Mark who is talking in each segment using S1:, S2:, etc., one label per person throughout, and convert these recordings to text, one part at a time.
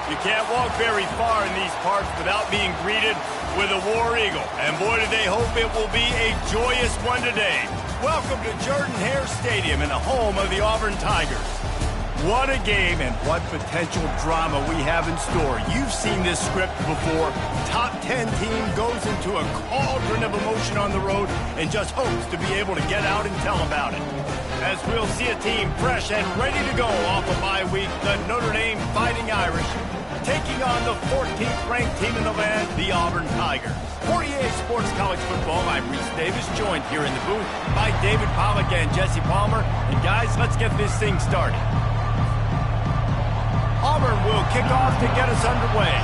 S1: You can't walk very far in these parts without being greeted with a War Eagle. And boy, do they hope it will be a joyous one today. Welcome to Jordan-Hare Stadium and the home of the Auburn Tigers. What a game and what potential drama we have in store. You've seen this script before. Top 10 team goes into a cauldron of emotion on the road and just hopes to be able to get out and tell about it. As we'll see a team fresh and ready to go off a bye week, the Notre Dame Fighting Irish, taking on the 14th ranked team in the land, the Auburn Tigers. 48 Sports College Football, I'm Reese Davis, joined here in the booth by David Pollack and Jesse Palmer. And guys, let's get this thing started. Auburn will kick off to get us underway.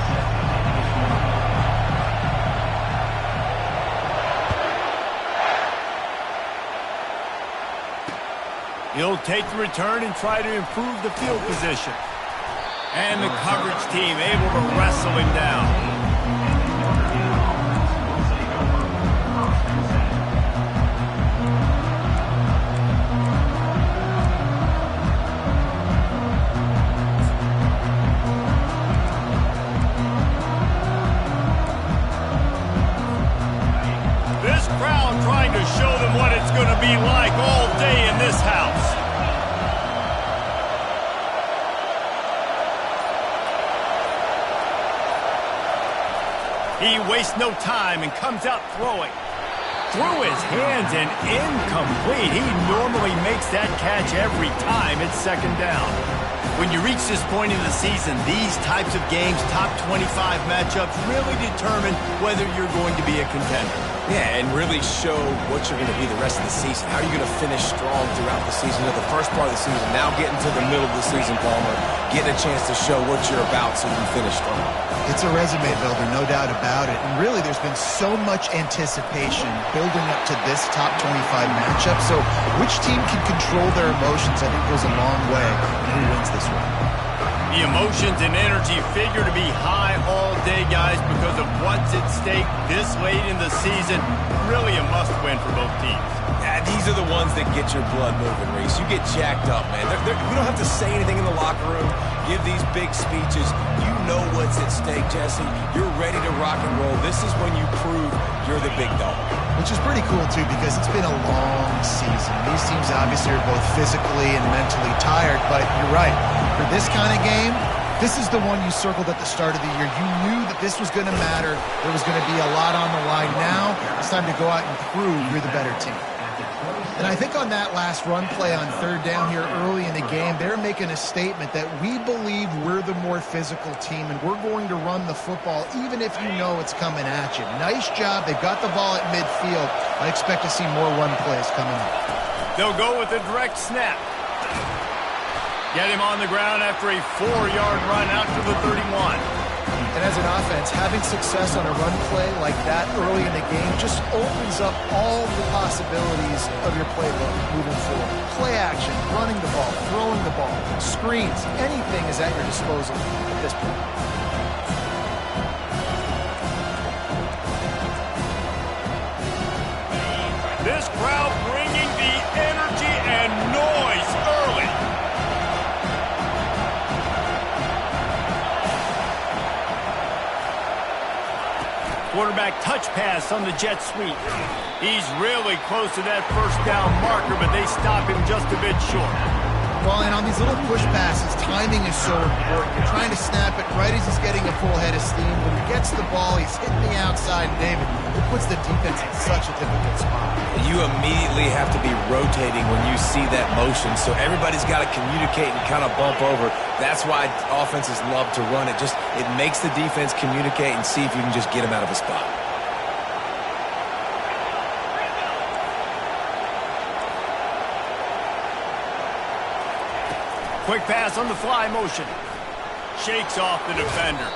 S1: He'll take the return and try to improve the field position. And the coverage team able to wrestle him down. This crowd trying to show them what it's going to be like all day in this house. He wastes no time and comes out throwing. Through his hands and incomplete. He normally makes that catch every time it's second down. When you reach this point in the season, these types of games, top 25 matchups, really determine whether you're going to be a contender.
S2: Yeah, and really show what you're going to be the rest of the season. How are you going to finish strong throughout the season, or the first part of the season, now getting to the middle of the season, Palmer, getting a chance to show what you're about so you can finish strong.
S3: It's a resume builder, no doubt about it. And really, there's been so much anticipation building up to this top 25 matchup. So which team can control their emotions, I think, goes a long way in who wins this one.
S1: The emotions and energy figure to be high all day, guys, because of what's at stake this late in the season. Really a must-win for both teams.
S2: Yeah, these are the ones that get your blood moving, Reese. You get jacked up, man. You don't have to say anything in the locker room, give these big speeches. You know what's at stake, Jesse. You're ready to rock and roll. This is when you prove you're the big dog.
S3: Which is pretty cool, too, because it's been a long season. These teams obviously are both physically and mentally tired, but you're right. For this kind of game, this is the one you circled at the start of the year. You knew that this was going to matter. There was going to be a lot on the line. Now it's time to go out and prove you're the better team. And I think on that last run play on third down here early in the game, they're making a statement that we believe we're the more physical team and we're going to run the football even if you know it's coming at you. Nice job. They've got the ball at midfield. I expect to see more run plays coming up.
S1: They'll go with a direct snap. Get him on the ground after a 4-yard run out to the 31.
S3: And as an offense, having success on a run play like that early in the game just opens up all the possibilities of your playbook moving forward. Play action, running the ball, throwing the ball, screens, anything is at your disposal at this point.
S1: This crowd bringing the energy and noise early. Quarterback touch pass on the jet sweep. He's really close to that first down marker, but they stop him just a bit short.
S3: Well, and on these little push passes, timing is so important. You're trying to snap it right as he's getting a full head of steam. When he gets the ball, he's hitting the outside. David, it puts the defense in such a difficult spot.
S2: You immediately have to be rotating when you see that motion, so everybody's got to communicate and kind of bump over. That's why offenses love to run it. It makes the defense communicate and see if you can just get him out of a spot.
S1: Quick pass on the fly motion. Shakes off the defender.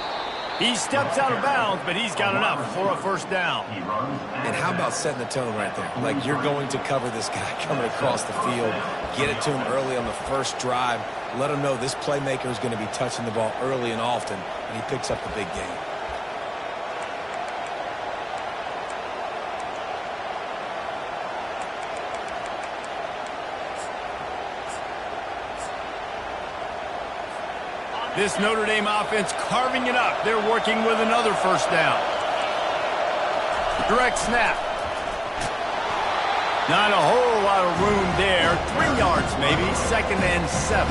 S1: He steps out of bounds, but he's got enough for a first down.
S2: And how about setting the tone right there? Like, you're going to cover this guy coming across the field. Get it to him early on the first drive. Let him know this playmaker is going to be touching the ball early and often, and he picks up the big game.
S1: This Notre Dame offense carving it up. They're working with another first down. Direct snap. Not a whole lot of room there. 3 yards maybe, 2nd and 7.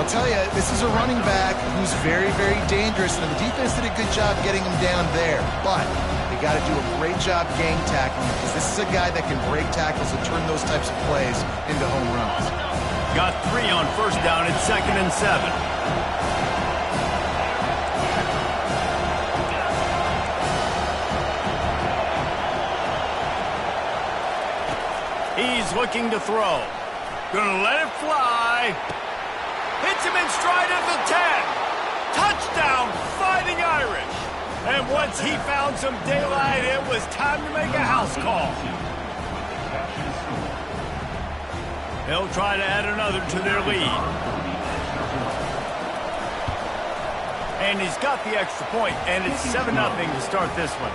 S3: I'll tell you, this is a running back who's very, very dangerous, and the defense did a good job getting him down there. But they got to do a great job gang tackling, because this is a guy that can break tackles and turn those types of plays into home runs.
S1: Got 3 on first down at 2nd and 7. He's looking to throw. Gonna let it fly. Hits him in stride at the 10. Touchdown, Fighting Irish. And once he found some daylight, it was time to make a house call. They'll try to add another to their lead. And he's got the extra point, and it's 7-0 to start this one.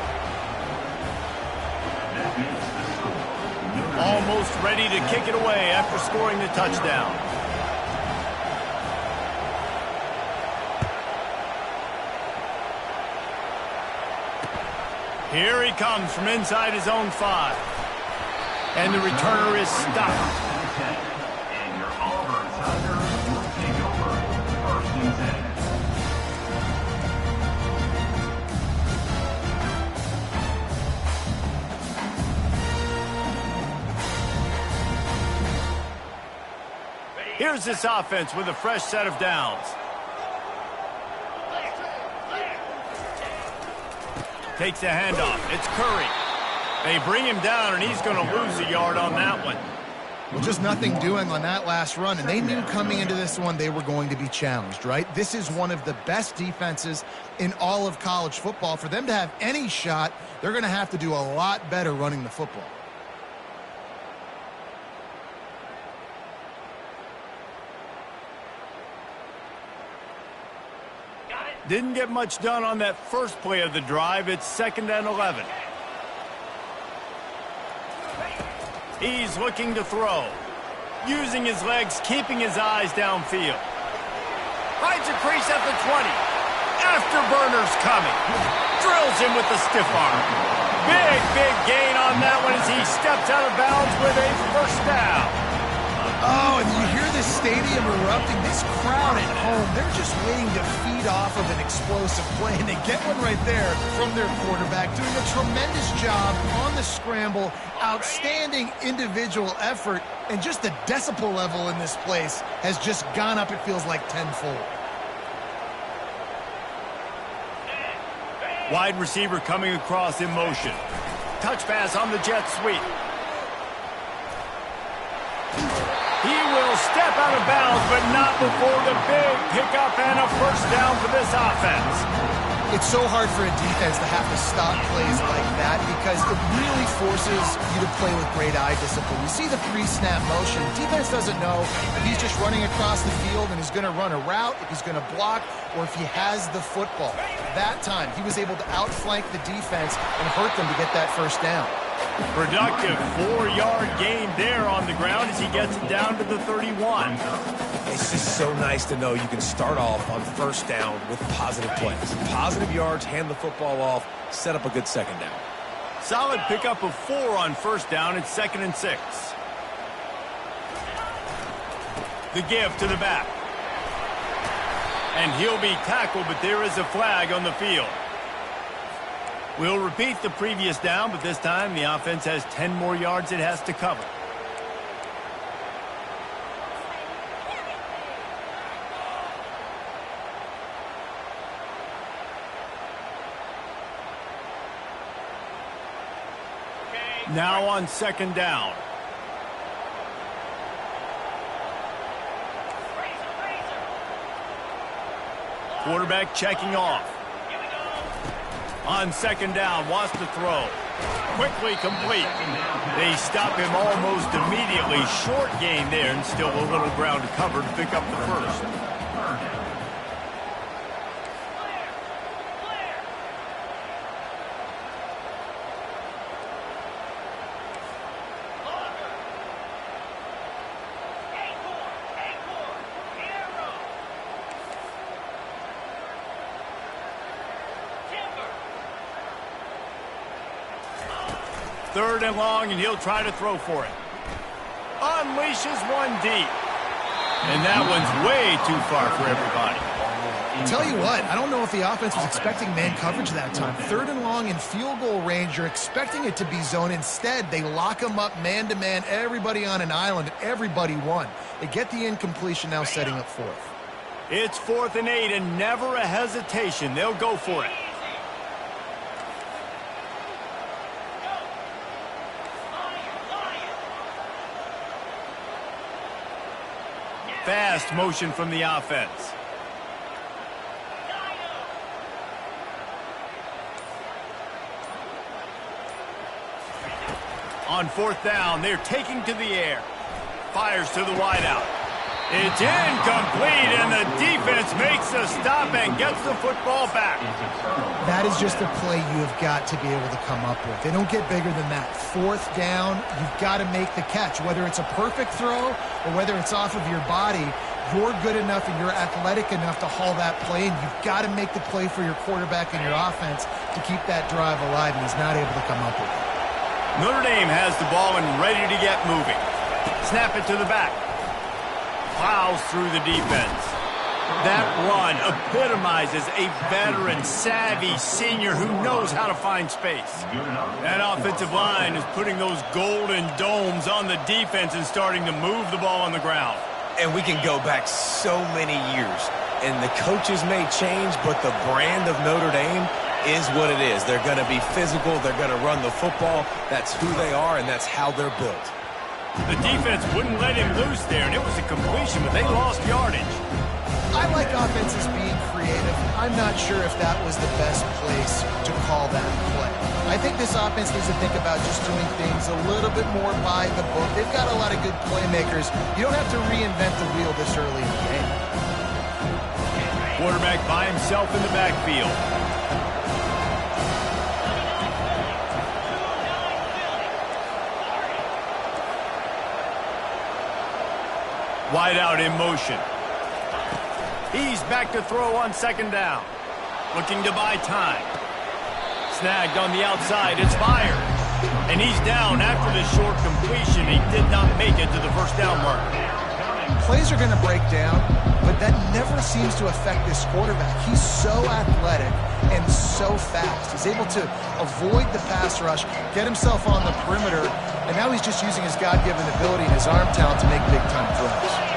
S1: Almost ready to kick it away after scoring the touchdown. Here he comes from inside his own 5. And the returner is stopped.
S4: And your Auburn Tigers will take over 1st and 10.
S1: Here's this offense with a fresh set of downs. Takes a handoff. It's Curry. They bring him down, and he's going to lose a yard on that one.
S3: Well, just nothing doing on that last run, and they knew coming into this one they were going to be challenged, right? This is one of the best defenses in all of college football. For them to have any shot, they're going to have to do a lot better running the football.
S1: Didn't get much done on that first play of the drive. It's 2nd and 11. He's looking to throw. Using his legs, keeping his eyes downfield. Finds a crease at the 20. Afterburner's coming. Drills him with the stiff arm. Big gain on that one as he steps out of bounds with a first down.
S3: Oh, and you hear this stadium erupting. This crowd at home, they're just waiting to feed off of an explosive play, and they get one right there from their quarterback, doing a tremendous job on the scramble, outstanding individual effort, and just the decibel level in this place has just gone up, it feels like, tenfold.
S1: Wide receiver coming across in motion. Touch pass on the jet sweep. He will step out of bounds, but not before the big pickup and a first down for this offense.
S3: It's so hard for a defense to have to stop plays like that because it really forces you to play with great eye discipline. You see the pre-snap motion. Defense doesn't know if he's just running across the field and he's going to run a route, if he's going to block, or if he has the football. That time, he was able to outflank the defense and hurt them to get that first down.
S1: Productive 4-yard gain there on the ground as he gets it down to the 31.
S2: It's just so nice to know you can start off on first down with positive plays. Positive yards, hand the football off, set up a good second down.
S1: Solid pickup of 4 on first down. It's 2nd and 6. The give to the back. And he'll be tackled, but there is a flag on the field. We'll repeat the previous down, but this time the offense has 10 more yards it has to cover. Now on second down. Quarterback checking off. On second down, wants to throw. Quickly complete. They stop him almost immediately. Short gain there, and still a little ground to cover to pick up the first. Third and long, and he'll try to throw for it. Unleashes one deep. And that one's way too far for everybody.
S3: I'll tell you what, I don't know if the offense was expecting man coverage that time. Third and long in field goal range, you're expecting it to be zone. Instead, they lock them up man-to-man, everybody on an island, everybody won. They get the incompletion, now setting up fourth.
S1: It's 4th and 8, and never a hesitation. They'll go for it. Fast motion from the offense. On 4th down, they're taking to the air. Fires to the wideout. It's incomplete, and the defense makes a stop and gets the football back.
S3: That is just a play you have got to be able to come up with. They don't get bigger than that. 4th down, you've got to make the catch. Whether it's a perfect throw or whether it's off of your body, you're good enough and you're athletic enough to haul that play, and you've got to make the play for your quarterback and your offense to keep that drive alive, and he's not able to come up with it.
S1: Notre Dame has the ball and ready to get moving. Snap it to the back. Plows through the defense. That run epitomizes a veteran, savvy senior who knows how to find space. That offensive line is putting those golden domes on the defense and starting to move the ball on the ground.
S2: And we can go back so many years. And the coaches may change, but the brand of Notre Dame is what it is. They're going to be physical. They're going to run the football. That's who they are, and that's how they're built.
S1: The defense wouldn't let him loose there, and it was a completion, but they lost yardage.
S3: I like offenses being creative. I'm not sure if that was the best place to call that play. I think this offense needs to think about just doing things a little bit more by the book. They've got a lot of good playmakers. You don't have to reinvent the wheel this early in the game.
S1: Quarterback by himself in the backfield. Wide out in motion. He's back to throw on second down. Looking to buy time. Snagged on the outside. It's fired. And he's down after the short completion. He did not make it to the first down mark.
S3: Plays are going to break down, but that never seems to affect this quarterback. He's so athletic and so fast. He's able to avoid the pass rush, get himself on the perimeter, and now he's just using his God-given ability and his arm talent to make big-time throws.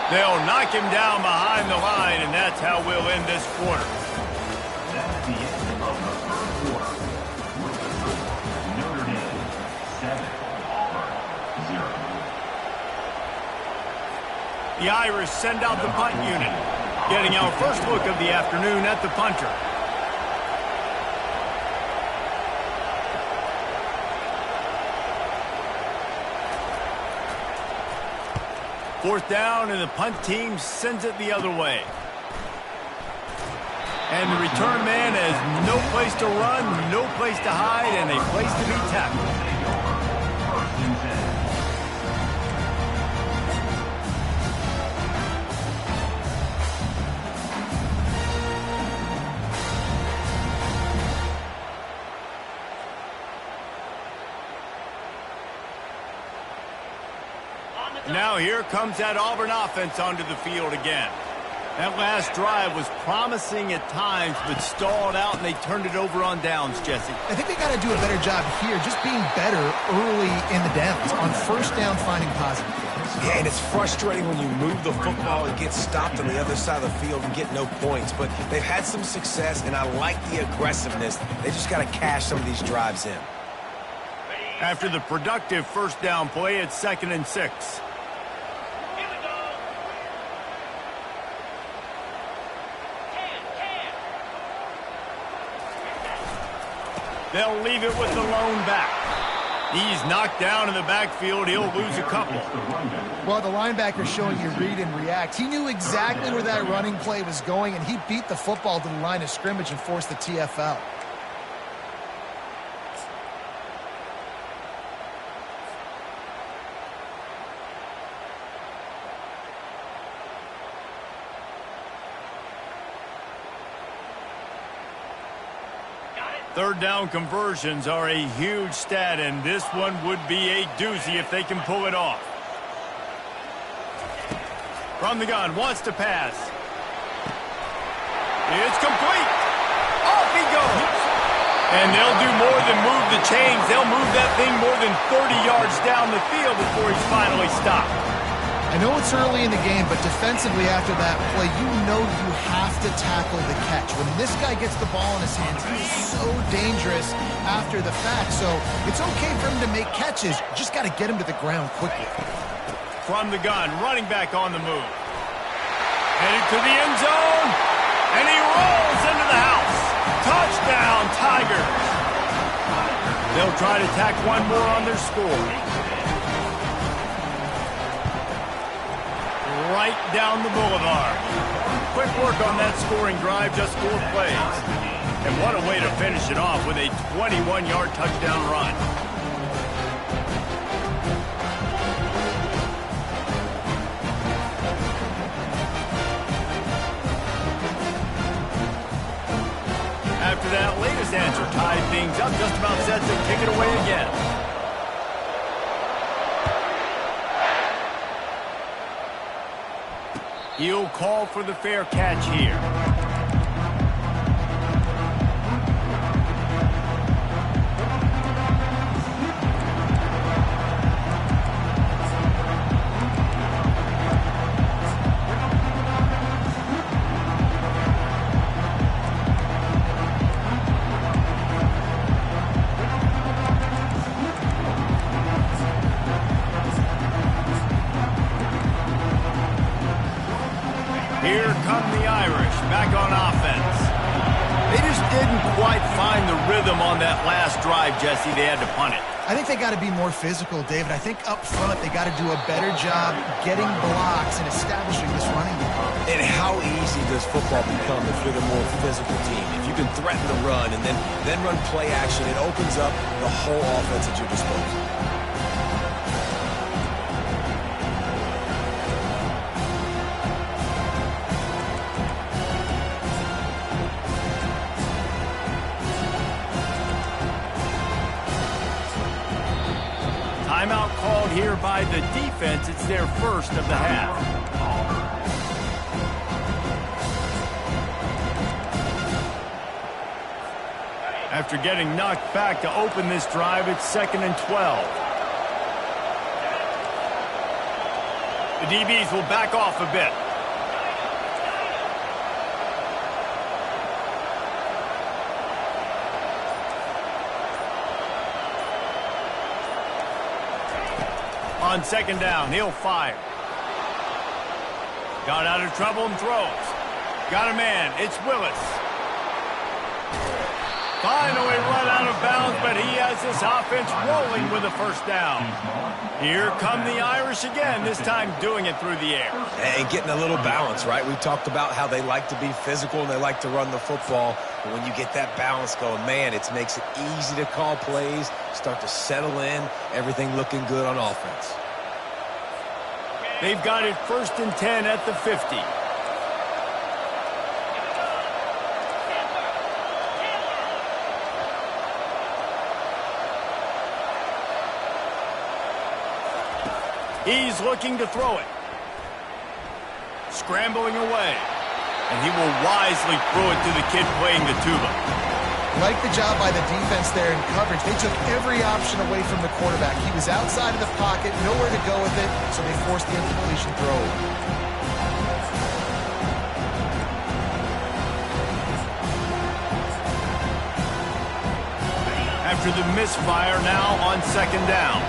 S1: They'll knock him down behind the line, and that's how we'll end this quarter.
S4: That's the end of the third quarter. With the score, Notre Dame 7, Auburn 0.
S1: The Irish send out the punt unit, getting our first look of the afternoon at the punter. Fourth down, and the punt team sends it the other way. And the return man has no place to run, no place to hide, and a place to be tackled. Now here comes that Auburn offense onto the field again. That last drive was promising at times, but stalled out, and they turned it over on downs, Jesse.
S3: I think they got to do a better job here, just being better early in the downs, on first down finding positive plays.
S2: Yeah, and it's frustrating when you move the football and get stopped on the other side of the field and get no points. But they've had some success, and I like the aggressiveness. They just got to cash some of these drives in.
S1: After the productive first down play, it's 2nd and 6. They'll leave it with the lone back. He's knocked down in the backfield. He'll lose a couple.
S3: Well, the linebacker's showing you read and react. He knew exactly where that running play was going, and he beat the football to the line of scrimmage and forced the TFL.
S1: Third down conversions are a huge stat, and this one would be a doozy if they can pull it off. From the gun, wants to pass. It's complete. Off he goes. And they'll do more than move the chains. They'll move that thing more than 30 yards down the field before he's finally stopped.
S3: I know it's early in the game, but defensively after that play, you know you have to tackle the catch. When this guy gets the ball in his hands, he's so dangerous after the fact. So it's okay for him to make catches. Just got to get him to the ground quickly.
S1: From the gun, running back on the move. Headed to the end zone, and he rolls into the house. Touchdown, Tigers. They'll try to tack one more on their score. Right down the boulevard. Quick work on that scoring drive, just 4 plays. And what a way to finish it off with a 21-yard touchdown run. After that latest answer tied things up, just about set to kick it away again. He'll call for the fair catch here. Here come the Irish, back on offense. They just didn't quite find the rhythm on that last drive, Jesse. They had to punt it.
S3: I think they got to be more physical, David. I think up front they got to do a better job getting blocks and establishing this running game.
S2: And how easy does football become if you're the more physical team? If you can threaten the run and then run play action, it opens up the whole offense at your disposal.
S1: Timeout called here by the defense. It's their first of the half. After getting knocked back to open this drive, it's 2nd and 12. The DBs will back off a bit. On 2nd down, he'll fire. Got out of trouble and throws. Got a man. It's Willis. Finally run out of bounds, but he has this offense rolling with a first down. Here come the Irish again, this time doing it through the air.
S2: And getting a little balance, right? We talked about how they like to be physical and they like to run the football. But when you get that balance going, man, it makes it easy to call plays, start to settle in, everything looking good on offense.
S1: They've got it 1st and 10 at the 50. He's looking to throw it. Scrambling away. And he will wisely throw it to the kid playing the tuba.
S3: Like the job by the defense there in coverage. They took every option away from the quarterback. He was outside of the pocket, nowhere to go with it, so they forced the incompletion throw.
S1: After the misfire, now on second down.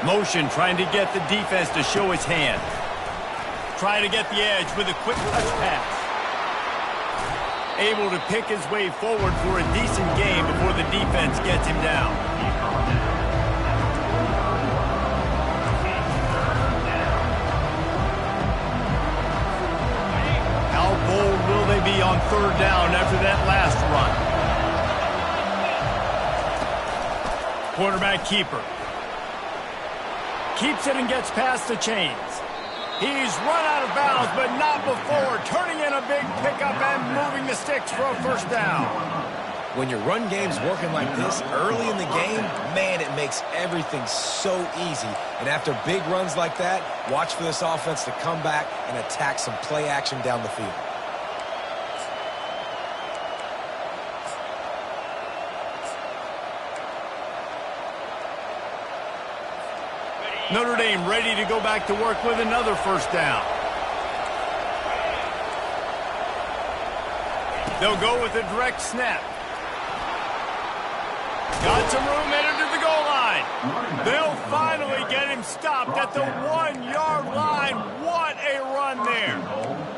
S1: Motion trying to get the defense to show his hand. Trying to get the edge with a quick touch pass. Able to pick his way forward for a decent game before the defense gets him down. How bold will they be on third down after that last run? Quarterback keeper. Keeps it and gets past the chains. He's run out of bounds, but not before turning in a big pickup and moving the sticks for a first down.
S2: When your run game's working like this early in the game, man, it makes everything so easy. And after big runs like that, watch for this offense to come back and attack some play action down the field.
S1: Notre Dame ready to go back to work with another first down. They'll go with a direct snap. Got some room headed to the goal line. They'll finally get him stopped at the 1-yard line. What a run there.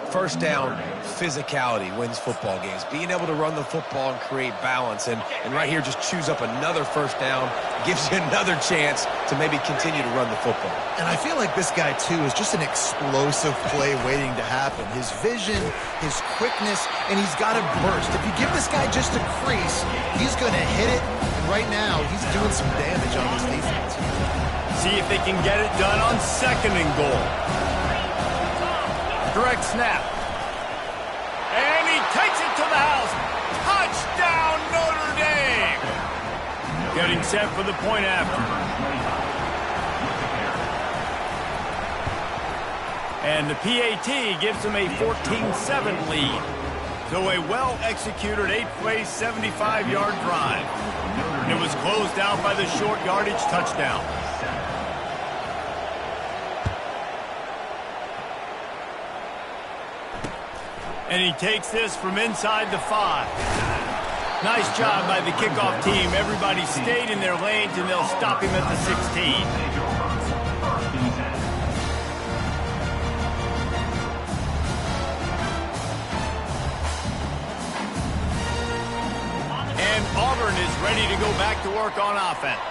S2: First down, physicality wins football games. Being able to run the football and create balance. And right here, just choose up another first down. Gives you another chance to maybe continue to run the football.
S3: And I feel like this guy, too, is just an explosive play waiting to happen. His vision, his quickness, and he's got a burst. If you give this guy just a crease, he's going to hit it. And right now, he's doing some damage on this defense.
S1: See if they can get it done on second and goal. Direct snap. And he takes it to the house. Touchdown, Notre Dame. Getting set for the point after. And the PAT gives them a 14-7 lead. So a well-executed 8-play, 75-yard drive. And it was closed out by the short yardage touchdown. And he takes this from inside the 5. Nice job by the kickoff team. Everybody stayed in their lanes, and they'll stop him at the 16. And Auburn is ready to go back to work on offense.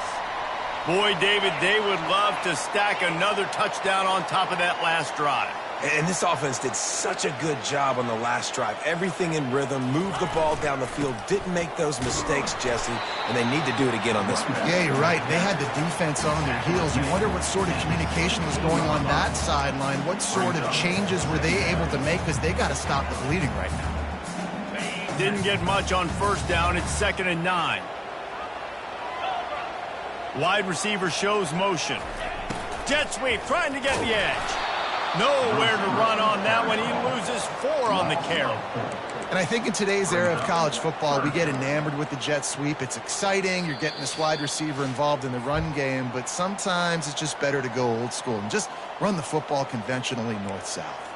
S1: Boy, David, they would love to stack another touchdown on top of that last drive.
S2: And this offense did such a good job on the last drive. Everything in rhythm, moved the ball down the field, didn't make those mistakes, Jesse, and they need to do it again on this one.
S3: Yeah, you're right. They had the defense on their heels. You wonder what sort of communication was going on that sideline. What sort of changes were they able to make, because they got to stop the bleeding right now.
S1: Didn't get much on first down. It's 2nd and 9. Wide receiver shows motion. Jet sweep, trying to get the edge. Nowhere to run on that one. He loses 4 on the carry.
S3: And I think in today's era of college football, we get enamored with the jet sweep. It's exciting. You're getting this wide receiver involved in the run game, but sometimes it's just better to go old school and just run the football conventionally north-south.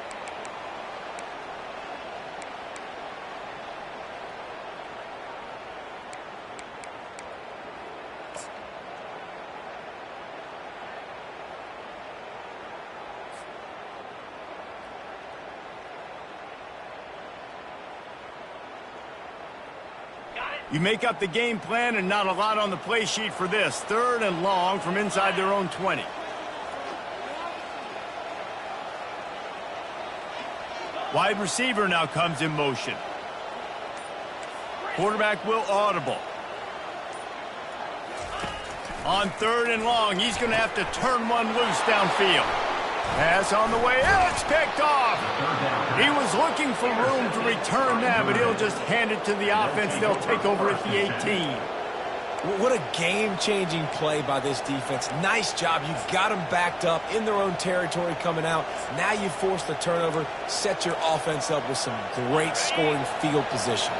S1: You make up the game plan and not a lot on the play sheet for this. 3rd and long from inside their own 20. Wide receiver now comes in motion. Quarterback will audible. On 3rd and long, he's going to have to turn one loose downfield. Pass on the way. It's picked off. He was looking for room to return that, but he'll just hand it to the offense. They'll take over at the 18.
S2: What a game-changing play by this defense. Nice job. You've got them backed up in their own territory coming out. Now you force the turnover, set your offense up with some great scoring field position.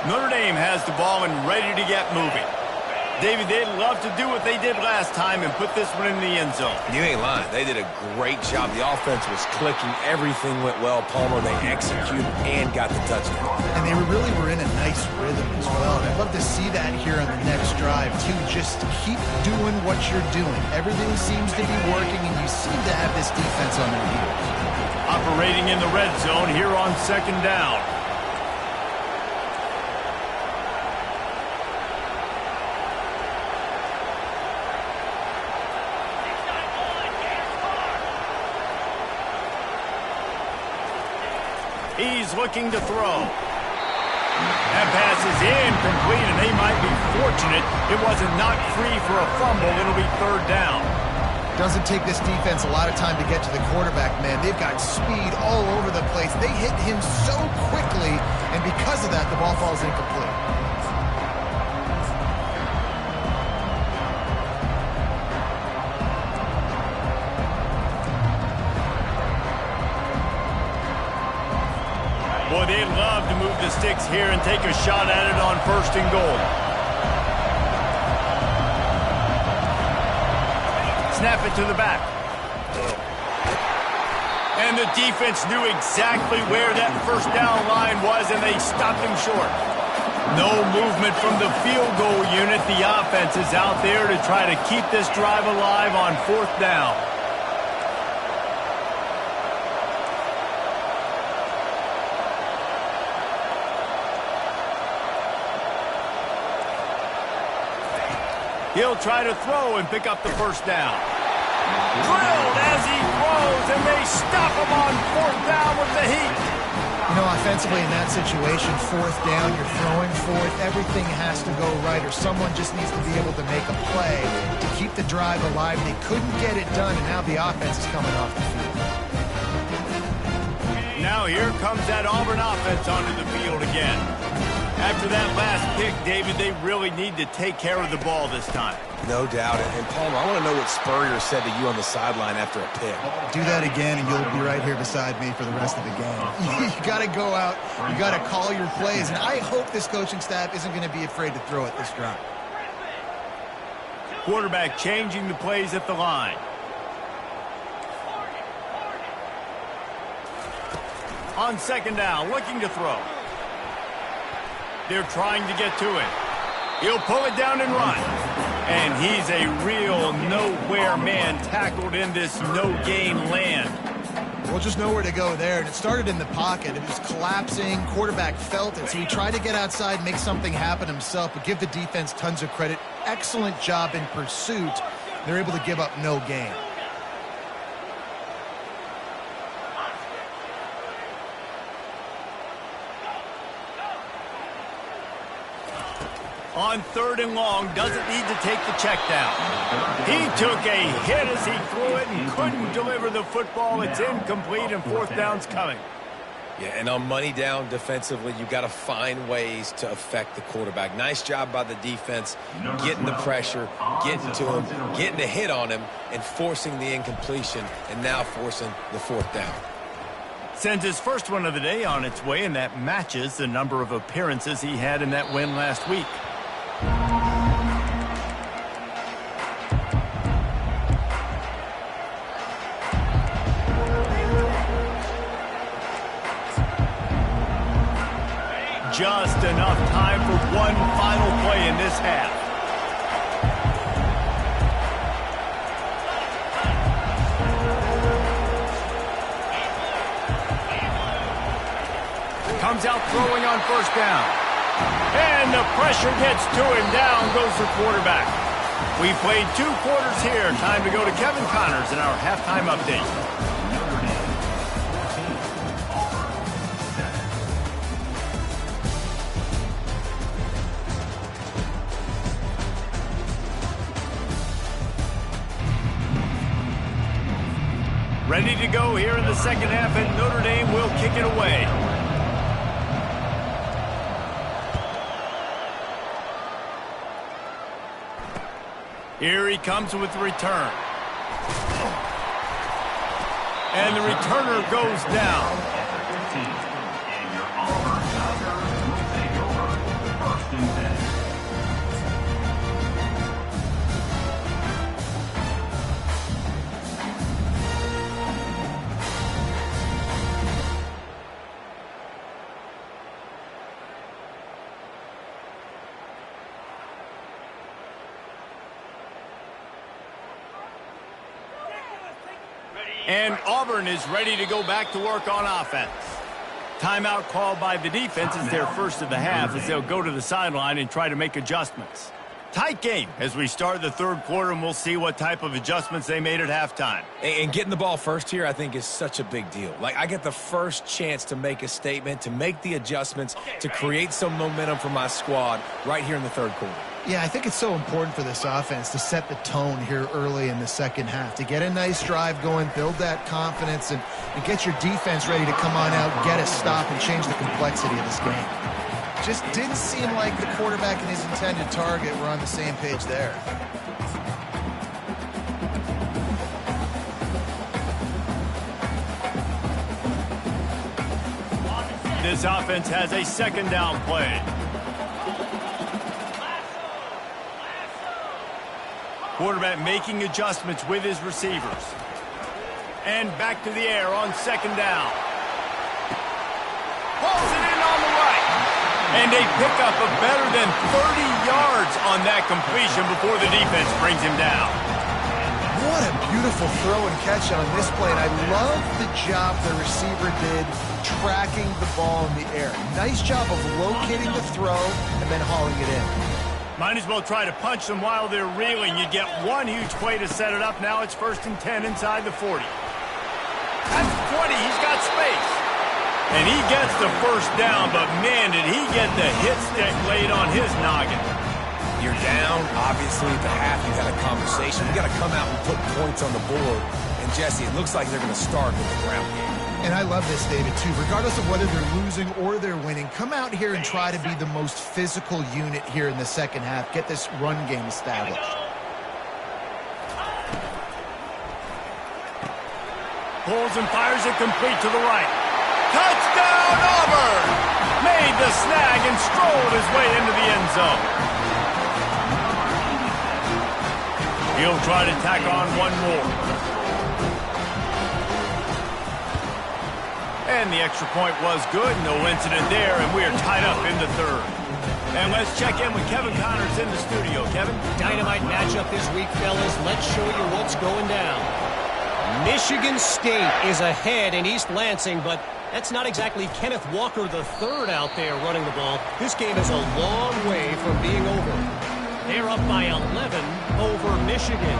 S1: Notre Dame has the ball and ready to get moving. David, they'd love to do what they did last time and put this one in the end zone.
S2: You ain't lying. They did a great job. The offense was clicking. Everything went well. Palmer, they executed and got the touchdown.
S3: And they really were in a nice rhythm as well. And I'd love to see that here on the next drive, too. Just keep doing what you're doing. Everything seems to be working, and you seem to have this defense on their heels.
S1: Operating in the red zone here on second down. He's looking to throw. That pass is incomplete, and they might be fortunate it wasn't knocked free for a fumble. It'll be third down.
S3: Doesn't take this defense a lot of time to get to the quarterback, man. They've got speed all over the place. They hit him so quickly, and because of that, the ball falls incomplete.
S1: Boy, they'd love to move the sticks here and take a shot at it on first and goal. Snap it to the back. And the defense knew exactly where that first down line was, and they stopped him short. No movement from the field goal unit. The offense is out there to try to keep this drive alive on fourth down. He'll try to throw and pick up the first down. Drilled as he throws, and they stop him on fourth down with the heat.
S3: You know, offensively in that situation, fourth down, you're throwing for it. Everything has to go right, or someone just needs to be able to make a play to keep the drive alive. They couldn't get it done, and now the offense is coming off the field.
S1: Now here comes that Auburn offense onto the field again. After that last pick, David, they really need to take care of the ball this time.
S2: No doubt. And Palmer, I want to know what Spurrier said to you on the sideline after a pick.
S3: Do that again, and you'll be right here beside me for the rest of the game. You got to go out. You got to call your plays, and I hope this coaching staff isn't going to be afraid to throw it this drive.
S1: Quarterback changing the plays at the line. On second down, looking to throw. They're trying to get to it. He'll pull it down and run. And he's a real nowhere man tackled in this no-gain land.
S3: Well, just nowhere to go there. And it started in the pocket. It was collapsing. Quarterback felt it. So he tried to get outside, make something happen himself, but give the defense tons of credit. Excellent job in pursuit. They're able to give up no gain.
S1: On third and long, doesn't need to take the check down. He took a hit as he threw it and couldn't deliver the football. It's incomplete, and fourth down's coming.
S2: Yeah, and on money down defensively, you got to find ways to affect the quarterback. Nice job by the defense, getting the pressure, getting to him, getting a hit on him, and forcing the incompletion, and now forcing the fourth down.
S1: Sends his first one of the day on its way, and that matches the number of appearances he had in that win last week. Just enough time for one final play in this half. Comes out throwing on first down. And the pressure gets to him. Down goes the quarterback. We played 2 quarters here. Time to go to Kevin Connors in our halftime update. ready to go here in the second half, and Notre Dame will kick it away. Here he comes with the return. And the returner goes down.
S4: And your Auburn Tigers will take over 1st and 10.
S1: And Auburn is ready to go back to work on offense. Timeout called by the defense is their first of the half as they'll go to the sideline and try to make adjustments. Tight game as we start the third quarter, and we'll see what type of adjustments they made at halftime.
S2: And getting the ball first here, I think, is such a big deal. Like, I get the first chance to make a statement, to make the adjustments, to create some momentum for my squad right here in the third quarter.
S3: Yeah, I think it's so important for this offense to set the tone here early in the second half, to get a nice drive going, build that confidence, and get your defense ready to come on out, get a stop, and change the complexity of this game. Just didn't seem like the quarterback and his intended target were on the same page there.
S1: This offense has a second down play. Quarterback making adjustments with his receivers. And back to the air on second down. Pulls it in on the right. And a pickup of better than 30 yards on that completion before the defense brings him down.
S3: What a beautiful throw and catch on this play. And I love the job the receiver did tracking the ball in the air. Nice job of locating the throw and then hauling it in.
S1: Might as well try to punch them while they're reeling. You get one huge play to set it up. Now it's 1st and 10 inside the 40. That's 20. He's got space. And he gets the first down, but man, did he get the hit stick laid on his noggin.
S2: You're down. Obviously, at the half, you had a conversation. You got to come out and put points on the board. And, Jesse, it looks like they're going to start with the ground game.
S3: And I love this, David, too. Regardless of whether they're losing or they're winning, come out here and try to be the most physical unit here in the second half. Get this run game established.
S1: Pulls and fires it complete to the right. Touchdown, Auburn! Made the snag and strolled his way into the end zone. He'll try to tack on one more. And the extra point was good. No incident there, and we are tied up in the third. And let's check in with Kevin Connors in the studio. Kevin?
S5: Dynamite matchup this week, fellas. Let's show you what's going down. Michigan State is ahead in East Lansing, but that's not exactly Kenneth Walker III out there running the ball. This game is a long way from being over. They're up by 11 over Michigan.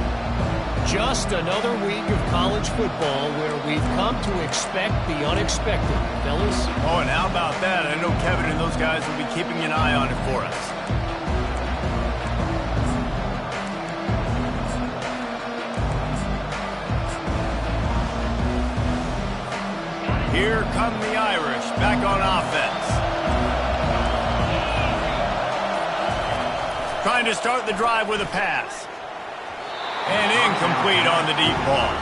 S5: Just another week of college football where we've come to expect the unexpected, fellas.
S1: Oh, and how about that? I know Kevin and those guys will be keeping an eye on it for us. Here come the Irish, back on offense. Trying to start the drive with a pass. And incomplete on the deep ball.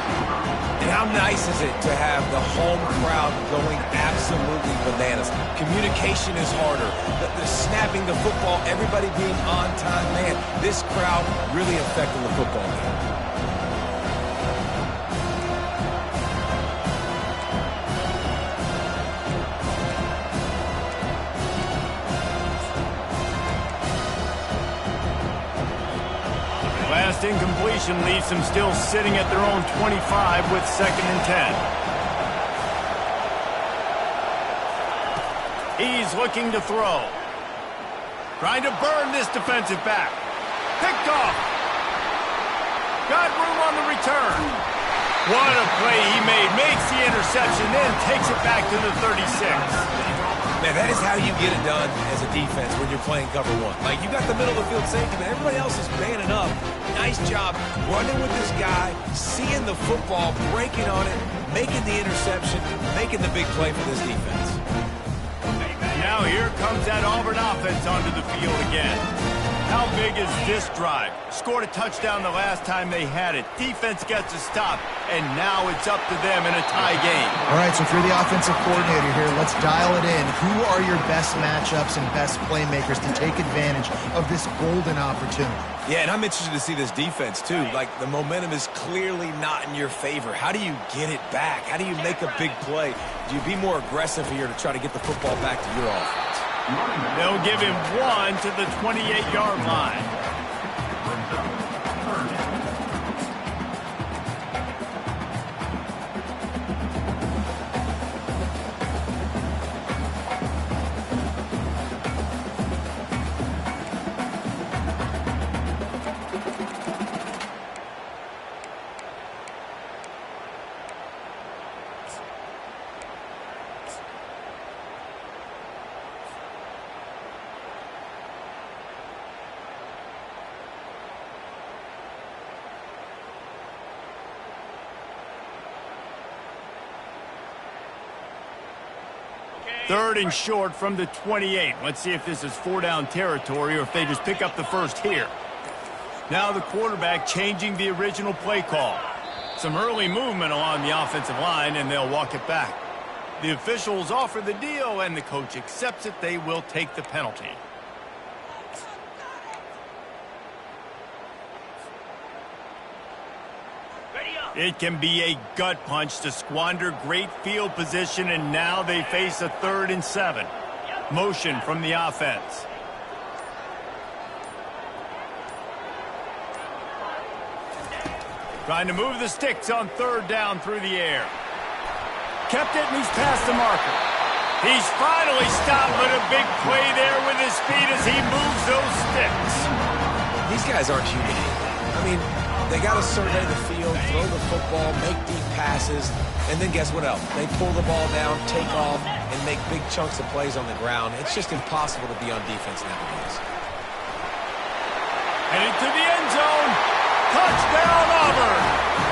S2: And how nice is it to have the home crowd going absolutely bananas? Communication is harder. The snapping the football, everybody being on time. Man, this crowd really affecting the football game.
S1: Last incompletion leaves them still sitting at their own 25 with 2nd and 10. He's looking to throw. Trying to burn this defensive back. Picked off. Got room on the return. What a play he made. Makes the interception, then takes it back to the 36.
S2: Man, that is how you get it done as a defense when you're playing cover one. Like, you got the middle of the field safety, but everybody else is manning up. Nice job running with this guy, seeing the football, breaking on it, making the interception, making the big play for this defense.
S1: Now here comes that Auburn offense onto the field again. How big is this drive? Scored a touchdown the last time they had it. Defense gets a stop, and now it's up to them in a tie game.
S3: All right, so if you're the offensive coordinator here, let's dial it in. Who are your best matchups and best playmakers to take advantage of this golden opportunity?
S2: Yeah, and I'm interested to see this defense, too. Like, the momentum is clearly not in your favor. How do you get it back? How do you make a big play? Do you be more aggressive here to try to get the football back to your offense?
S1: They'll give him one to the 28-yard line. Third and short from the 28. Let's see if this is four-down territory or if they just pick up the first here. Now the quarterback changing the original play call. Some early movement along the offensive line, and they'll walk it back. The officials offer the deal, and the coach accepts it. They will take the penalty. It can be a gut punch to squander great field position, and now they face a 3rd and 7. Motion from the offense. Trying to move the sticks on 3rd down through the air. Kept it, and he's past the marker. He's finally stopped with a big play there with his feet as he moves those sticks.
S2: These guys aren't human. I mean, they got to survey the field, throw the football, make deep passes, and then guess what else? They pull the ball down, take off, and make big chunks of plays on the ground. It's just impossible to be on defense nowadays.
S1: Headed to the end zone. Touchdown, Auburn.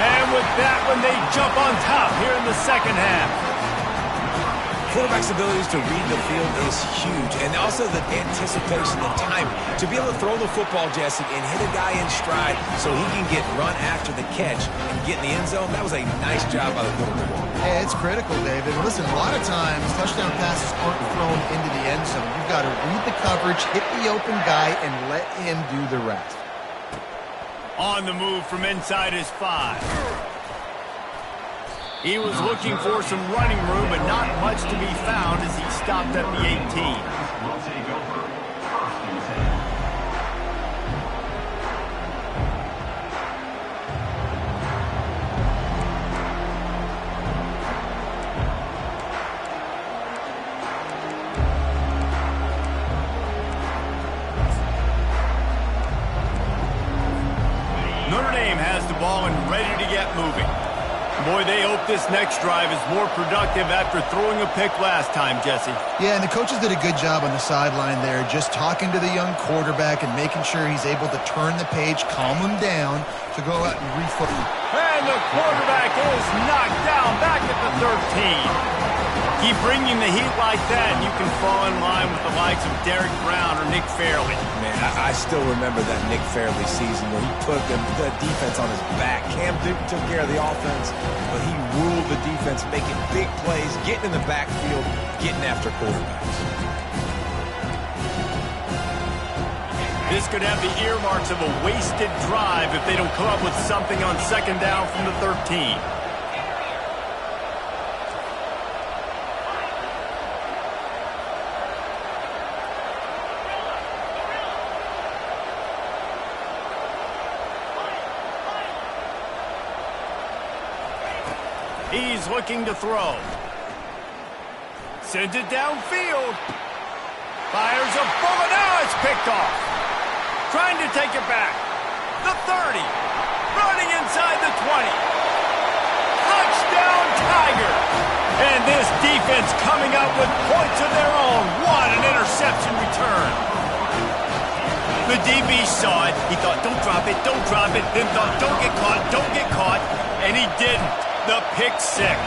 S1: And with that one, they jump on top here in the second half.
S2: Quarterback's abilities to read the field is huge, and also the anticipation, the time to be able to throw the football, Jesse, and hit a guy in stride so he can get run after the catch and get in the end zone. That was a nice job by the quarterback.
S3: Yeah, it's critical, David. Listen, a lot of times touchdown passes aren't thrown into the end zone. You've got to read the coverage, hit the open guy, and let him do the rest.
S1: On the move from inside his 5. He was looking for some running room, but not much to be found as he stopped at the 18.
S4: Will take over 1st and 10.
S1: Notre Dame has the ball and ready to get moving. Boy, they hope this next drive is more productive after throwing a pick last time, Jesse.
S3: Yeah, and the coaches did a good job on the sideline there, just talking to the young quarterback and making sure he's able to turn the page, calm him down to go out and refoot.
S1: And the quarterback is knocked down back at the 13. Keep bringing the heat like that, and you can fall in line with the likes of Derek Brown or Nick Fairley.
S2: Man, I still remember that Nick Fairley season where he put the defense on his back. Cam Duke took care of the offense, but he ruled the defense, making big plays, getting in the backfield, getting after quarterbacks.
S1: This could have the earmarks of a wasted drive if they don't come up with something on 2nd down from the 13. He's looking to throw. Sends it downfield. Fires a bullet. Now it's picked off. Trying to take it back. The 30. Running inside the 20. Touchdown, Tiger. And this defense coming up with points of their own. What an interception return. The DB saw it. He thought, don't drop it, don't drop it. Then thought, don't get caught, don't get caught. And he didn't. The pick six.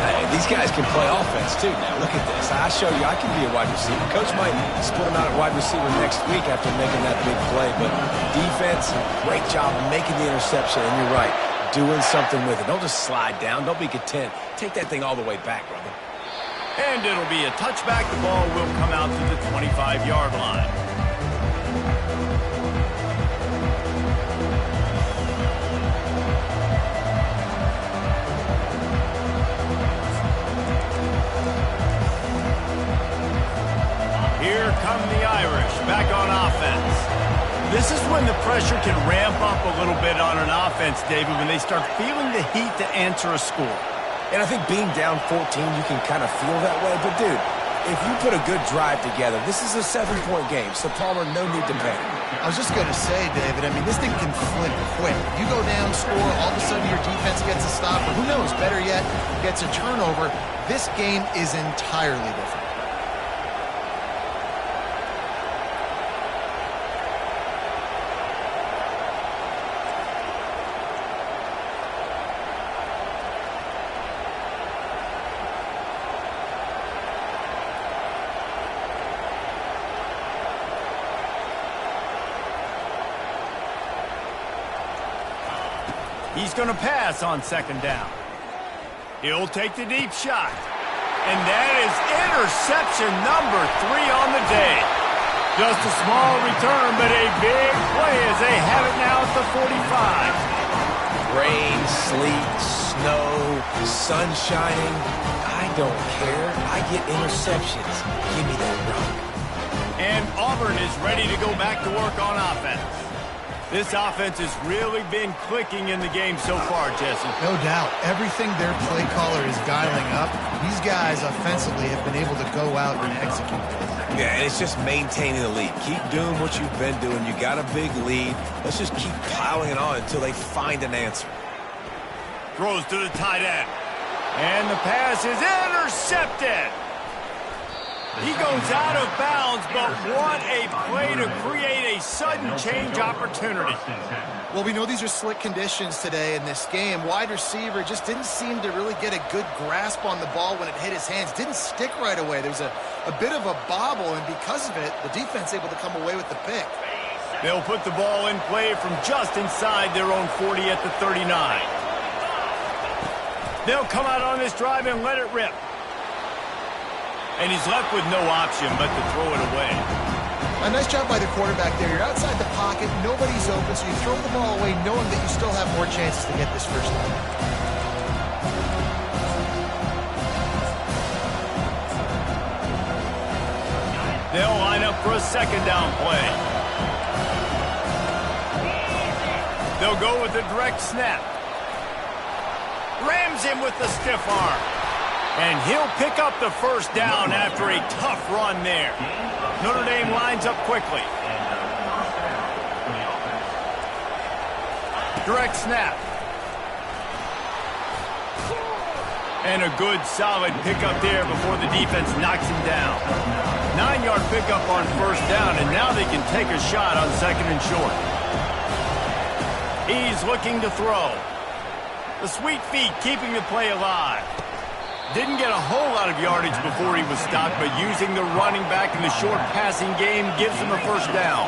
S2: Hey, these guys can play offense, too. Now, look at this. I show you I can be a wide receiver. Coach might split him out at wide receiver next week after making that big play. But defense, great job of making the interception. And you're right, doing something with it. Don't just slide down. Don't be content. Take that thing all the way back, brother.
S1: And it'll be a touchback. The ball will come out to the 25-yard line. Here come the Irish, back on offense. This is when the pressure can ramp up a little bit on an offense, David, when they start feeling the heat to answer a score.
S2: And I think being down 14, you can kind of feel that way. But, dude, if you put a good drive together, this is a 7-point game. So, Palmer, no need to panic.
S3: I was just going to say, David, I mean, this thing can flip quick. You go down, score, all of a sudden your defense gets a stop, or who knows, better yet, gets a turnover. This game is entirely different.
S1: He's going to pass on second down. He'll take the deep shot. And that is interception number 3 on the day. Just a small return, but a big play as they have it now at the 45.
S2: Rain, sleet, snow, sun shining. I don't care. I get interceptions. Give me that rock.
S1: And Auburn is ready to go back to work on offense. This offense has really been clicking in the game so far, Jesse.
S3: No doubt. Everything their play caller is dialing up, these guys offensively have been able to go out and execute.
S2: Yeah, and it's just maintaining the lead. Keep doing what you've been doing. You got a big lead. Let's just keep piling it on until they find an answer.
S1: Throws to the tight end. And the pass is intercepted. He goes out of bounds, but what a play to create a sudden change opportunity.
S3: Well, we know these are slick conditions today in this game. Wide receiver just didn't seem to really get a good grasp on the ball when it hit his hands. Didn't stick right away. There was a bit of a bobble, and because of it, the defense able to come away with the pick.
S1: They'll put the ball in play from just inside their own 40 at the 39. They'll come out on this drive and let it rip. And he's left with no option but to throw it away.
S3: A nice job by the quarterback there. You're outside the pocket, nobody's open, so you throw the ball away knowing that you still have more chances to get this first down.
S1: They'll line up for a second down play. They'll go with a direct snap. Rams him with the stiff arm. And he'll pick up the first down after a tough run there. Notre Dame lines up quickly. Direct snap. And a good solid pickup there before the defense knocks him down. 9-yard pickup on first down, and now they can take a shot on second and short. He's looking to throw. The sweet feet keeping the play alive. Didn't get a whole lot of yardage before he was stopped, but using the running back in the short passing game gives him a first down.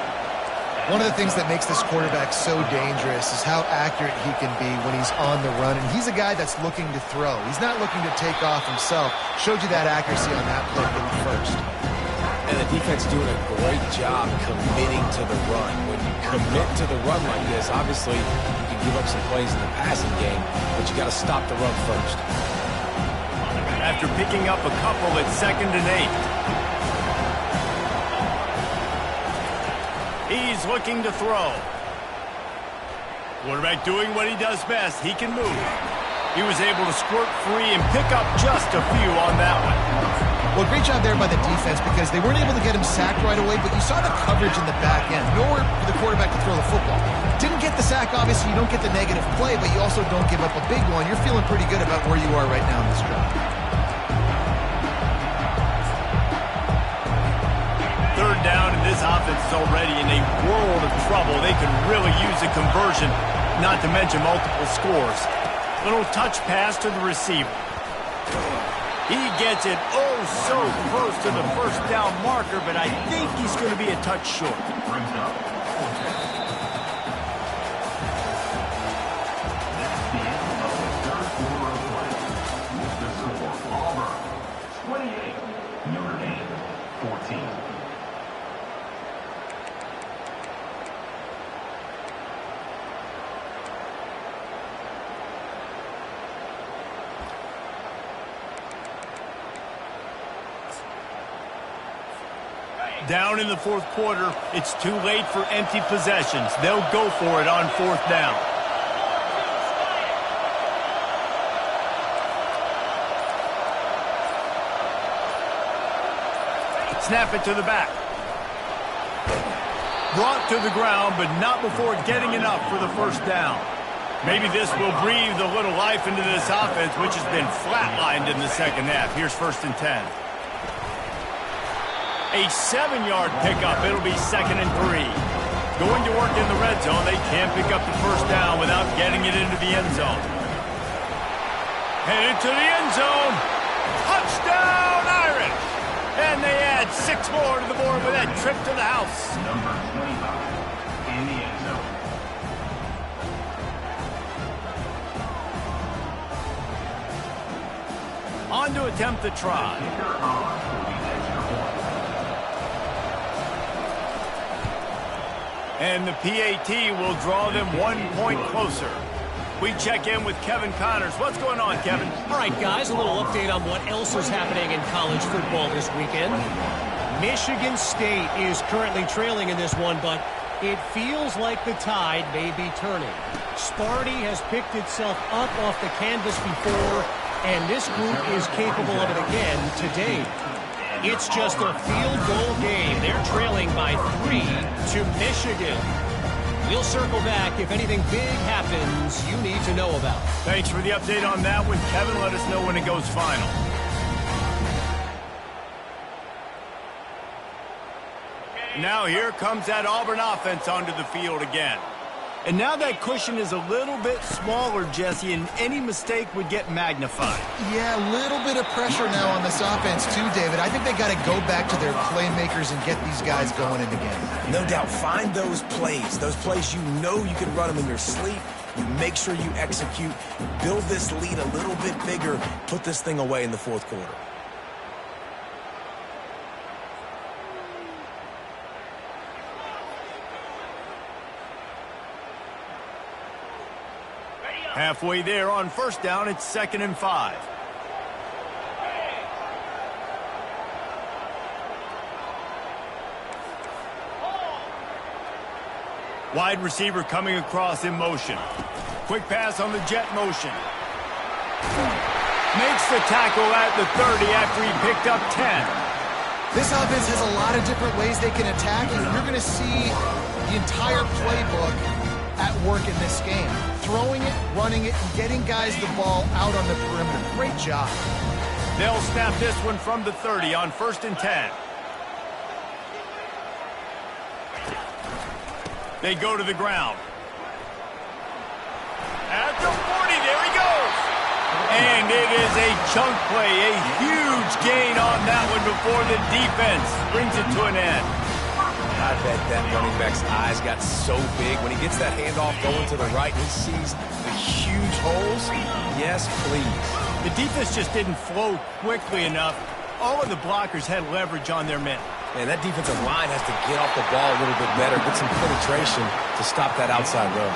S3: One of the things that makes this quarterback so dangerous is how accurate he can be when he's on the run, and he's a guy that's looking to throw. He's not looking to take off himself. Showed you that accuracy on that play in the first.
S2: And the defense doing a great job committing to the run. When you commit to the run like this, obviously you can give up some plays in the passing game, but you got to stop the run first.
S1: After picking up a couple at 2nd and 8. He's looking to throw. Quarterback doing what he does best. He can move. He was able to squirt free and pick up just a few on that one.
S3: Well, great job there by the defense because they weren't able to get him sacked right away, but you saw the coverage in the back end. Nowhere for the quarterback to throw the football. Didn't get the sack, obviously. You don't get the negative play, but you also don't give up a big one. You're feeling pretty good about where you are right now in this drive.
S1: 3rd down, and this offense is already in a world of trouble. They could really use a conversion, not to mention multiple scores. Little touch pass to the receiver. He gets it oh so close to the 1st down marker, but I think he's going to be a touch short.
S4: Brings up 4th. That's the end of the 3rd quarter of play. With the score, Auburn 28, Notre Dame 14.
S1: Down in the 4th quarter, it's too late for empty possessions. They'll go for it on 4th down. Snap it to the back. Brought to the ground, but not before getting enough for the 1st down. Maybe this will breathe a little life into this offense, which has been flatlined in the 2nd half. Here's 1st and 10. A 7-yard pickup. It'll be 2nd and 3. Going to work in the red zone. They can't pick up the 1st down without getting it into the end zone. Headed to the end zone. Touchdown, Irish! And they add 6 more to the board with that trip to the house.
S4: Number 25 in the end zone.
S1: On to attempt the try.
S4: Kicker on for the extra point.
S1: And the PAT will draw them 1 point closer. We check in with Kevin Connors. What's going on, Kevin?
S5: All right, guys, a little update on what else is happening in college football this weekend. Michigan State is currently trailing in this one, but it feels like the tide may be turning. Sparty has picked itself up off the canvas before, and this group is capable of it again today. It's just a field goal game. They're trailing by 3 to Michigan. We'll circle back if anything big happens you need to know about.
S1: Thanks for the update on that one, Kevin. Let us know when it goes final. Now here comes that Auburn offense onto the field again. And now that cushion is a little bit smaller, Jesse, and any mistake would get magnified.
S3: Yeah, a little bit of pressure now on this offense too, David. I think they got to go back to their playmakers and get these guys going in the game.
S2: No doubt. Find those plays you know you can run them in your sleep. You make sure you execute. Build this lead a little bit bigger. Put this thing away in the 4th quarter.
S1: Halfway there on 1st down, it's 2nd and 5. Wide receiver coming across in motion. Quick pass on the jet motion. Makes the tackle at the 30 after he picked up 10.
S3: This offense has a lot of different ways they can attack, and you're going to see the entire playbook at work in this game. Throwing it, running it, and getting guys the ball out on the perimeter. Great job.
S1: They'll snap this one from the 30 on 1st and 10. They go to the ground. At the 40, there he goes. And it is a chunk play, a huge gain on that one before the defense brings it to an end.
S2: I bet that running back's eyes got so big when he gets that handoff going to the right and he sees the huge holes. Yes, please.
S1: The defense just didn't flow quickly enough. All of the blockers had leverage on their men.
S2: Man, that defensive line has to get off the ball a little bit better, get some penetration to stop that outside run.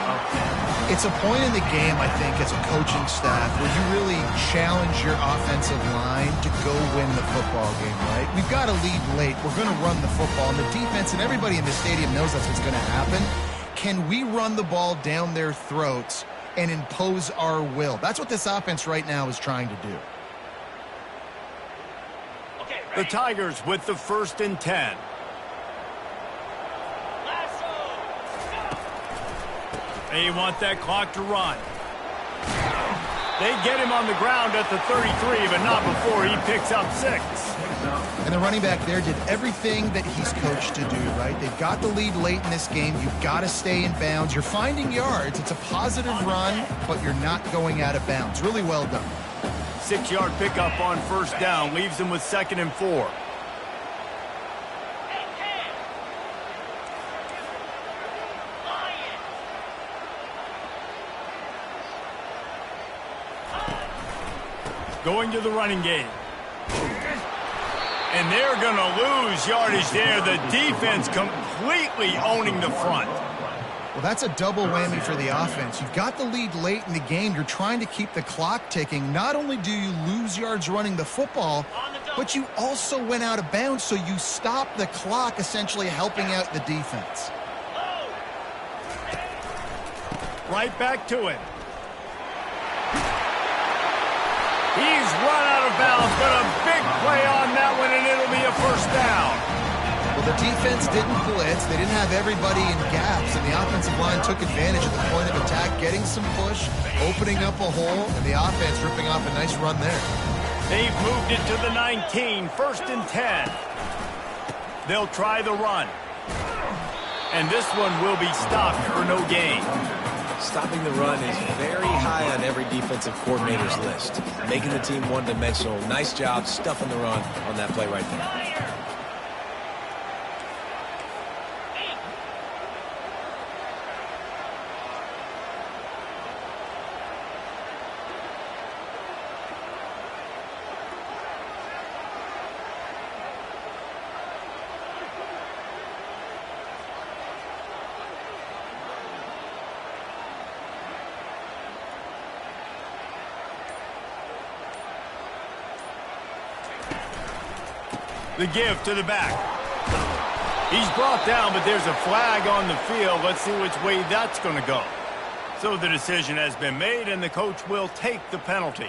S3: It's a point in the game, I think, as a coaching staff, where you really challenge your offensive line to go win the football game, right? We've got to lead late. We're going to run the football. And the defense and everybody in the stadium knows that's what's going to happen. Can we run the ball down their throats and impose our will? That's what this offense right now is trying to do.
S1: The Tigers with the 1st and 10. They want that clock to run. They get him on the ground at the 33, but not before he picks up 6.
S3: And the running back there did everything that he's coached to do, right? They've got the lead late in this game. You've got to stay in bounds. You're finding yards. It's a positive run, but you're not going out of bounds. Really well done.
S1: 6-yard pickup on first down leaves them with 2nd and 4. Going to the running game. And they're going to lose yardage there. The defense completely owning the front.
S3: Well, that's a double whammy for the offense. You've got the lead late in the game. You're trying to keep the clock ticking. Not only do you lose yards running the football, but you also went out of bounds, so you stop the clock, essentially helping out the defense.
S1: Right back to it. He's run out of bounds, but a big play on that one, and it'll be a first down.
S3: Well, the defense didn't blitz. They didn't have everybody in gaps, and the offensive line took advantage of the point of attack, getting some push, opening up a hole, and the offense ripping off a nice run there.
S1: They've moved it to the 19, 1st and 10. They'll try the run. And this one will be stopped for no gain.
S2: Stopping the run is very high on every defensive coordinator's list. Making the team one-dimensional. Nice job stuffing the run on that play right there.
S1: The give to the back. He's brought down, but there's a flag on the field. Let's see which way that's going to go. So the decision has been made, and the coach will take the penalty.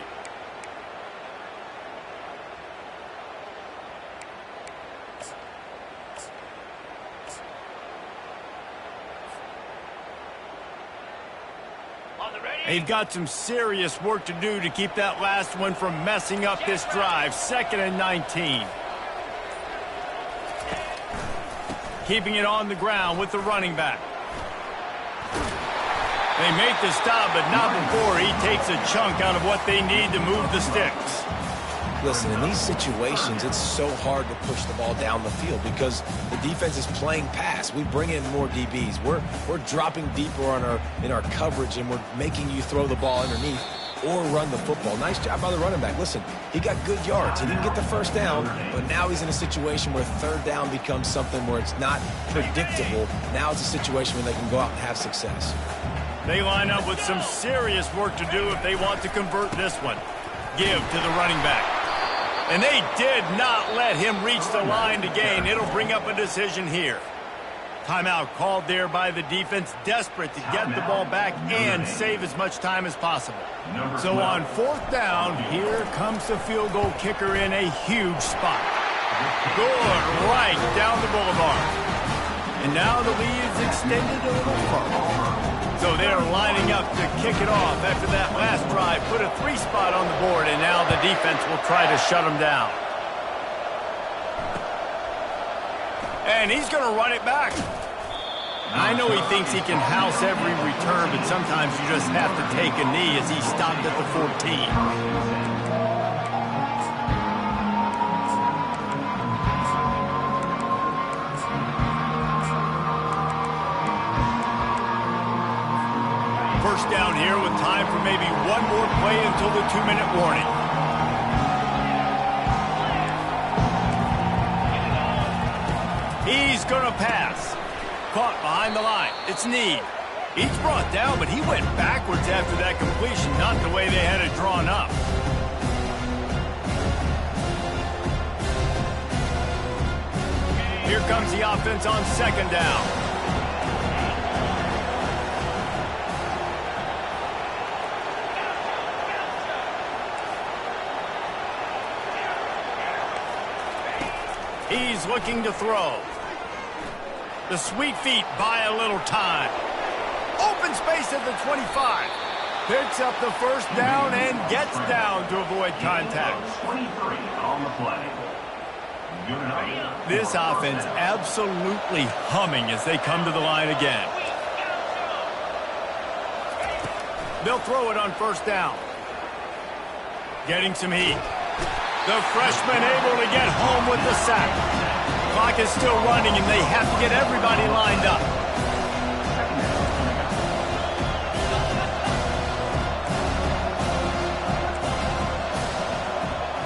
S1: They've got some serious work to do to keep that last one from messing up this drive. 2nd and 19. Keeping it on the ground with the running back. They make the stop, but not before he takes a chunk out of what they need to move the sticks.
S2: Listen, in these situations, it's so hard to push the ball down the field because the defense is playing pass. We bring in more DBs. We're dropping deeper in our coverage, and we're making you throw the ball underneath or run the football. Nice job by the running back. Listen, he got good yards. He didn't get the first down, but now he's in a situation where 3rd down becomes something where it's not predictable. Now it's a situation where they can go out and have success.
S1: They line up with some serious work to do if they want to convert this one. Give to the running back. And they did not let him reach the line to gain. It'll bring up a decision here. Timeout called there by the defense, desperate to get the ball back and save as much time as possible. So on 4th down, here comes the field goal kicker in a huge spot. Good, right down the boulevard. And now the lead is extended a little further. So they're lining up to kick it off after that last drive. Put a 3 spot on the board, and now the defense will try to shut them down. And he's going to run it back. I know he thinks he can house every return, but sometimes you just have to take a knee as he stopped at the 14. First down here with time for maybe one more play until the 2-minute warning. He's going to pass. Caught behind the line. It's Need. He's brought down, but he went backwards after that completion, not the way they had it drawn up. Here comes the offense on 2nd down. He's looking to throw. The sweet feet buy a little time. Open space at the 25. Picks up the first down and gets down to avoid contact.
S4: 23 on the play.
S1: This offense absolutely humming as they come to the line again. They'll throw it on first down. Getting some heat. The freshman able to get home with the sack. Clock is still running, and they have to get everybody lined up.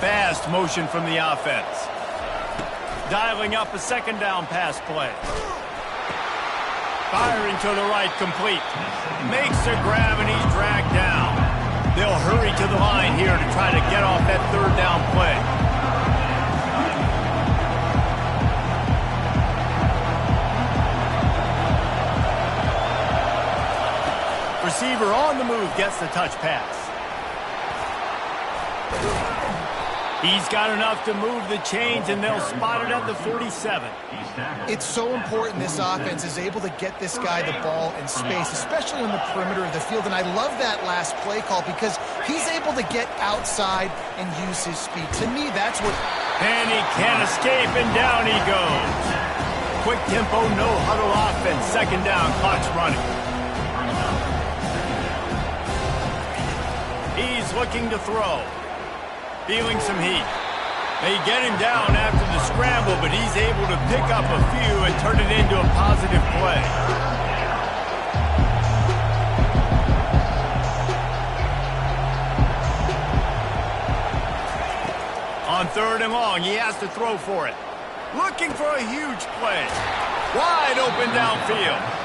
S1: Fast motion from the offense. Dialing up a second down pass play. Firing to the right, complete. Makes a grab, and he's dragged down. They'll hurry to the line here to try to get off that third down play. Receiver on the move gets the touch pass. He's got enough to move the chains, and they'll spot it at the 47.
S3: It's so important this offense is able to get this guy the ball in space, especially on the perimeter of the field. And I love that last play call because he's able to get outside and use his speed. To me, that's what...
S1: And he can't escape, and down he goes. Quick tempo, no huddle offense. Second down, clock's running. He's looking to throw. Feeling some heat. They get him down after the scramble, but he's able to pick up a few and turn it into a positive play. On third and long, he has to throw for it. Looking for a huge play. Wide open downfield.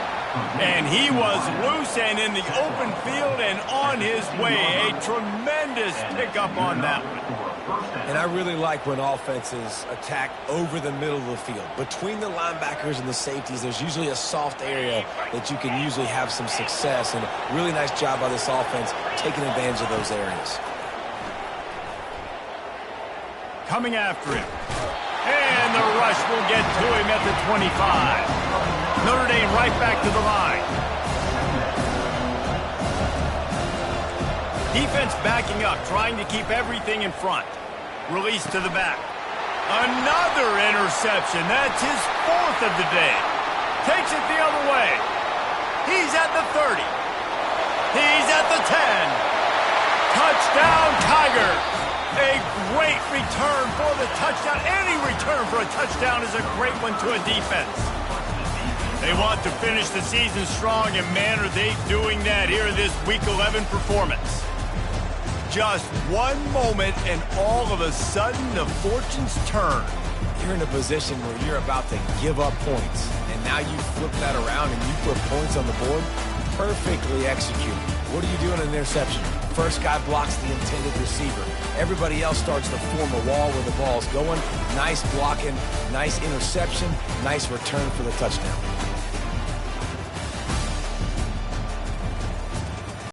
S1: And he was loose and in the open field and on his way. A tremendous pickup on that one.
S2: And I really like when offenses attack over the middle of the field. Between the linebackers and the safeties, there's usually a soft area that you can usually have some success. And a really nice job by this offense taking advantage of those areas.
S1: Coming after him. And the rush will get to him at the 25. Notre Dame right back to the line. Defense backing up, trying to keep everything in front. Release to the back. Another interception. That's his fourth of the day. Takes it the other way. He's at the 30. He's at the 10. Touchdown, Tigers. A great return for the touchdown. Any return for a touchdown is a great one to a defense. They want to finish the season strong, and man, are they doing that here in this Week 11 performance. Just one moment, and all of a sudden, the fortunes turn.
S2: You're in a position where you're about to give up points, and now you flip that around and you put points on the board. Perfectly executed. What do you do in an interception? First guy blocks the intended receiver. Everybody else starts to form a wall where the ball's going. Nice blocking, nice interception, nice return for the touchdown.